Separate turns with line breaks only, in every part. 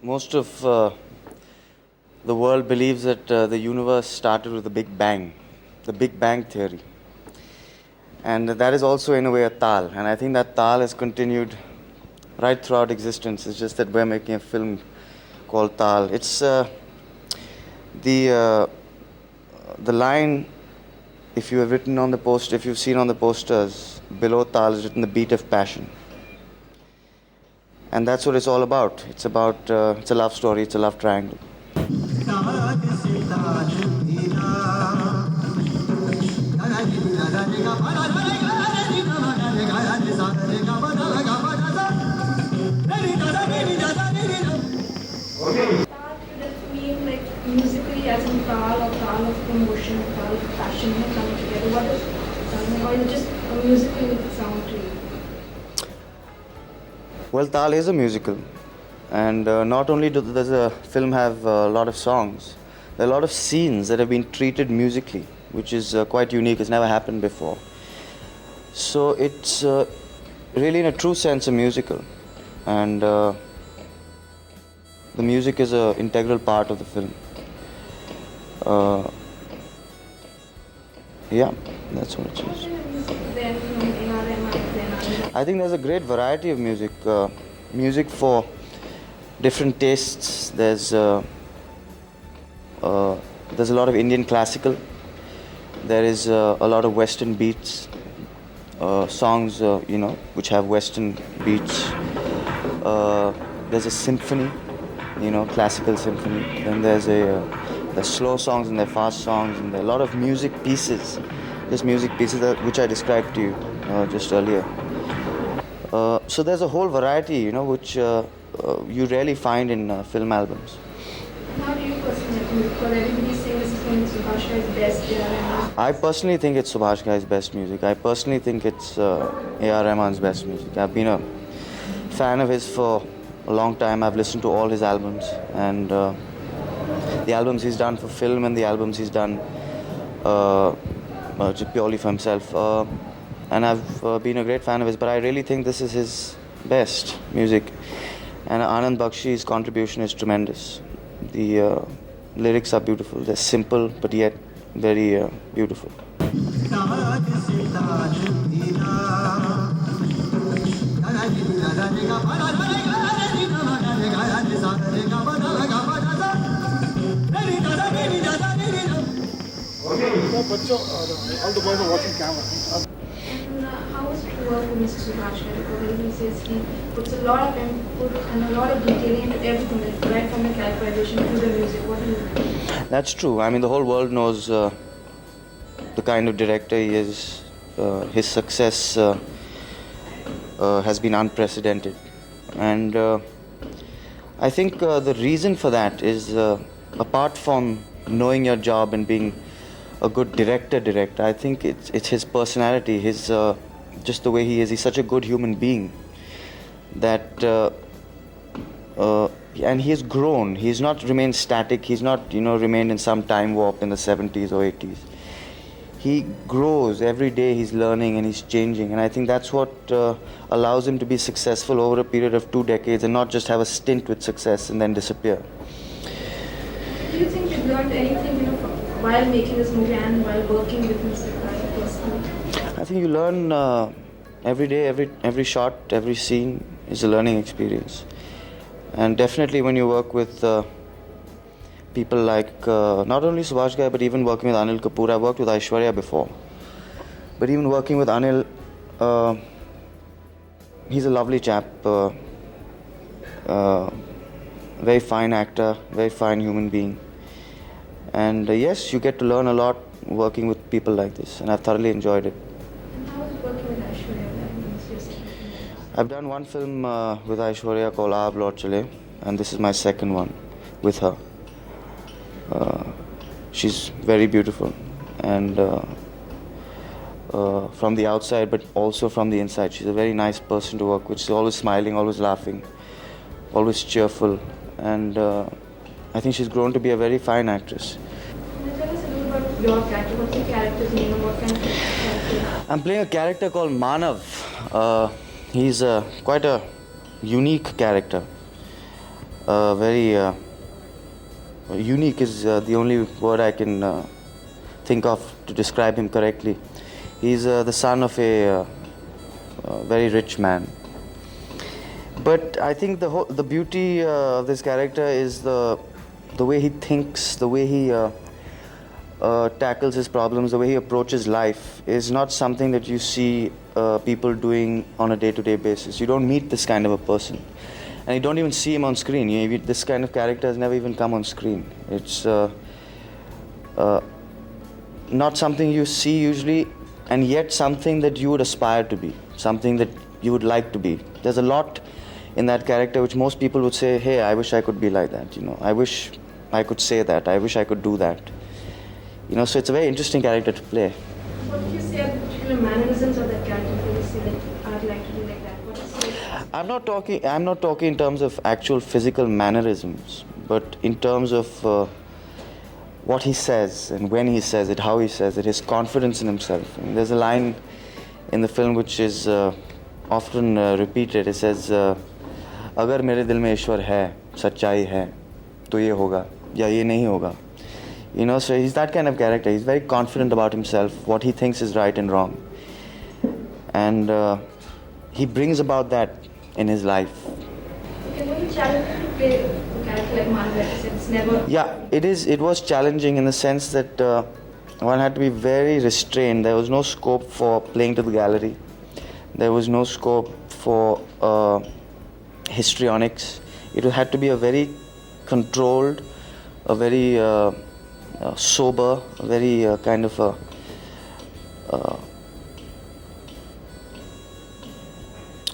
most of the world believes that the universe started with the Big Bang theory. And that is also, in a way, a Taal. And I think that Taal has continued right throughout existence. It's just that we're making a film called Taal. It's the line, if you have written on the post, if you've seen on the posters, below Taal is written the beat of passion. And that's what it's all about. It's a love story, it's a love triangle.
Mean like musically as in Taal or Taal of emotion, Taal of passion coming together? What does Taal mean? Or is it just a musical sound to you?
Well, Taal is a musical. And not only does the film have a lot of songs, there are a lot of scenes that have been treated musically, which is quite unique. It's never happened before. So it's really, in a true sense, a musical. And the music is an integral part of the film. Yeah, that's what it is. I think there's a great variety of music. Music for different tastes. There's a lot of Indian classical. There is a lot of Western beats. Songs, which have Western beats. There's a symphony. Classical symphony. Then there's slow songs and there are fast songs, and there are a lot of music pieces, just music pieces which I described to you just earlier. So there's a whole variety, which you rarely find in film albums.
How do you personally think? Because everybody's saying this is going to be Subhash Ghai's best era.
I personally think it's Subhash Ghai's best music. I personally think it's A.R. Rahman's best music. I've been a fan of his for a long time. I've listened to all his albums, and the albums he's done for film and the albums he's done just purely for himself. And I've been a great fan of his, but I really think this is his best music. And Anand Bakshi's contribution is tremendous. The lyrics are beautiful. They're simple, but yet very beautiful.
All the boys are watching camera.
And how is it work for Mr. Subhash Ghai? Because he says he puts a lot of input and a lot of detailing into everything, right from the characterization to the music. What do you think?
That's true. I mean, the whole world knows the kind of director he is. His success has been unprecedented. And I think the reason for that is, apart from knowing your job and being a good director, I think it's his personality, his just the way he is. He's such a good human being that and he has grown. He's not remained static. He's not remained in some time warp in the 70s or 80s. He grows every day. He's learning and he's changing, and I think that's what allows him to be successful over a period of 2 decades and not just have a stint with success and then disappear.
Do you think you've learned anything, while making this movie and while working with Mr. Ghai personally?
I think you learn every day, every shot, every scene is a learning experience. And definitely when you work with people like not only Subhash Ghai, but even working with Anil Kapoor. I've worked with Aishwarya before. But even working with Anil, he's a lovely chap. Very fine actor, very fine human being. And yes, you get to learn a lot working with people like this, and I've thoroughly enjoyed it.
And how is it working with Aishwarya?
I've done one film with Aishwarya called Aap Laut Chale, and this is my second one with her. She's very beautiful, and from the outside, but also from the inside. She's a very nice person to work with. She's always smiling, always laughing, always cheerful, and I think she's grown to be a very fine actress.
Can you tell us a little about your character? What's your character's name and what kind of character?
I'm playing a character called Manav. He's quite a unique character. very unique is the only word I can think of to describe him correctly. He's the son of a very rich man. But I think the beauty of this character is the way he thinks, the way he tackles his problems, the way he approaches life is not something that you see people doing on a day-to-day basis. You don't meet this kind of a person, and you don't even see him on screen. This kind of character has never even come on screen. It's not something you see usually, and yet something that you would aspire to be, something that you would like to be. There's a lot in that character which most people would say, hey, I wish I could be like that, I wish I could say that, I wish I could do that. So it's a very interesting character to play.
What do you say are the particular mannerisms of that character when you say that I'd like to be like that? What do you say?
I'm not talking in terms of actual physical mannerisms, but in terms of what he says and when he says it, how he says it, his confidence in himself. And there's a line in the film which is often repeated. It says, अगर मेरे दिल में ईश्वर है, सच्चाई है, तो ये होगा या ये नहीं होगा. So he's that kind of character. He's very confident about himself, what he thinks is right and wrong. And he brings about that in his life.
Okay, were you challenged to play a character like Margaret? It's never...
Yeah, it was challenging in the sense that one had to be very restrained. There was no scope for playing to the gallery. There was no scope for histrionics. It had to be a very controlled, a very sober, a very kind of a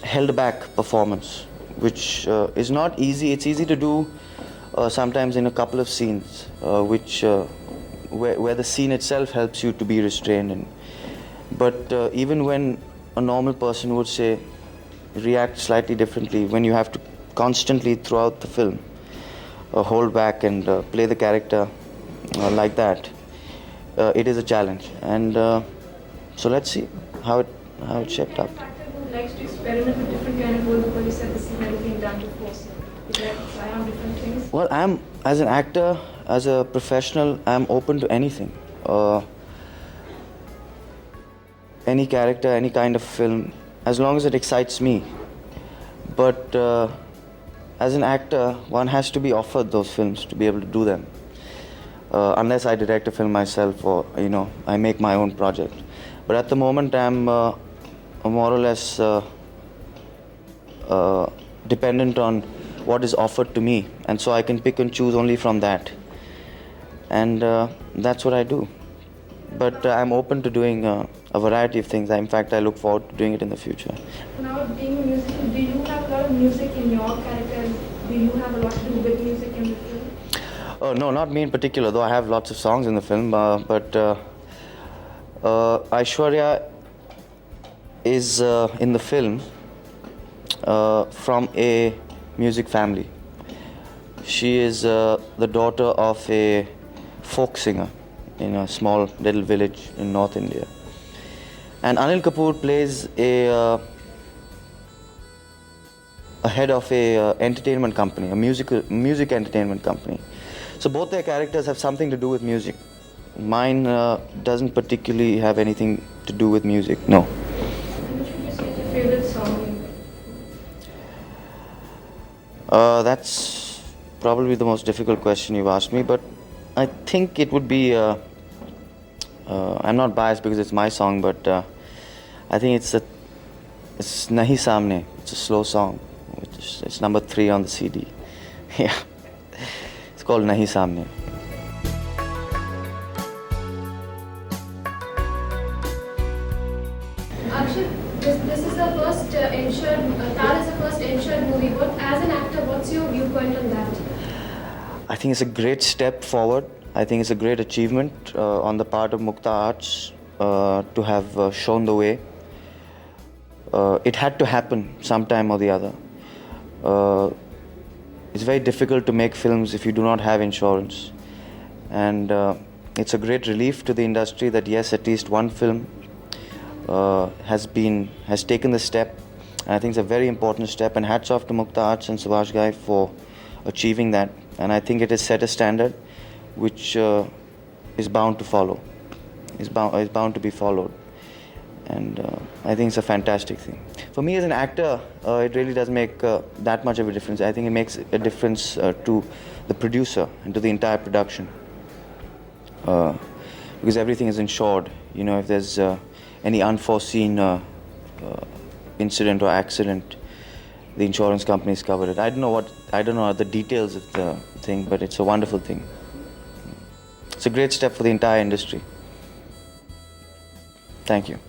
held back performance, which is not easy. It's easy to do sometimes in a couple of scenes, where the scene itself helps you to be restrained. But even when a normal person would say react slightly differently, when you have to constantly throughout the film hold back and play the character like that, it is a challenge. And so let's see how it shaped up.
Who likes to experiment with different kind of roles because you said this is never being done before, so you like to try on different things?
Well, as an actor, as a professional, I'm open to anything. Any character, any kind of film, as long as it excites me. But as an actor, one has to be offered those films to be able to do them. Unless I direct a film myself or, I make my own project. But at the moment, I'm more or less dependent on what is offered to me. And so I can pick and choose only from that. And that's what I do. But I'm open to doing a variety of things. In fact, I look forward to doing it in the future.
Now, being a musician, do you have a lot of music in your character? Do you have a lot to do with music in the film?
No, not me in particular, though I have lots of songs in the film. But Aishwarya is in the film from a music family. She is the daughter of a folk singer in a small little village in North India. And Anil Kapoor plays a head of a entertainment company, a music entertainment company. So both their characters have something to do with music. Mine doesn't particularly have anything to do with music, no.
Which would you say is your favorite song?
That's probably the most difficult question you've asked me, but I think it would be, I'm not biased because it's my song, but I think it's Nahi Samne. It's a slow song. It's number 3 on the CD. Yeah, it's called Nahi Samne.
Akshay, this is the first insured, Taal is the first insured movie. But as an actor, what's your viewpoint on that?
I think it's a great step forward. I think it's a great achievement on the part of Mukta Arts to have shown the way. It had to happen sometime or the other. It's very difficult to make films if you do not have insurance. And it's a great relief to the industry that yes, at least one film has taken the step. And I think it's a very important step. And hats off to Mukta Arts and Subhash Ghai for achieving that, and I think it has set a standard which is bound to follow, is bound to be followed, and I think it's a fantastic thing. For me as an actor, it really does make that much of a difference. I think it makes a difference to the producer and to the entire production, because everything is insured. You know, if there's any unforeseen incident or accident, the insurance companies cover it. I don't know the details of the thing, but it's a wonderful thing. It's a great step for the entire industry. Thank you.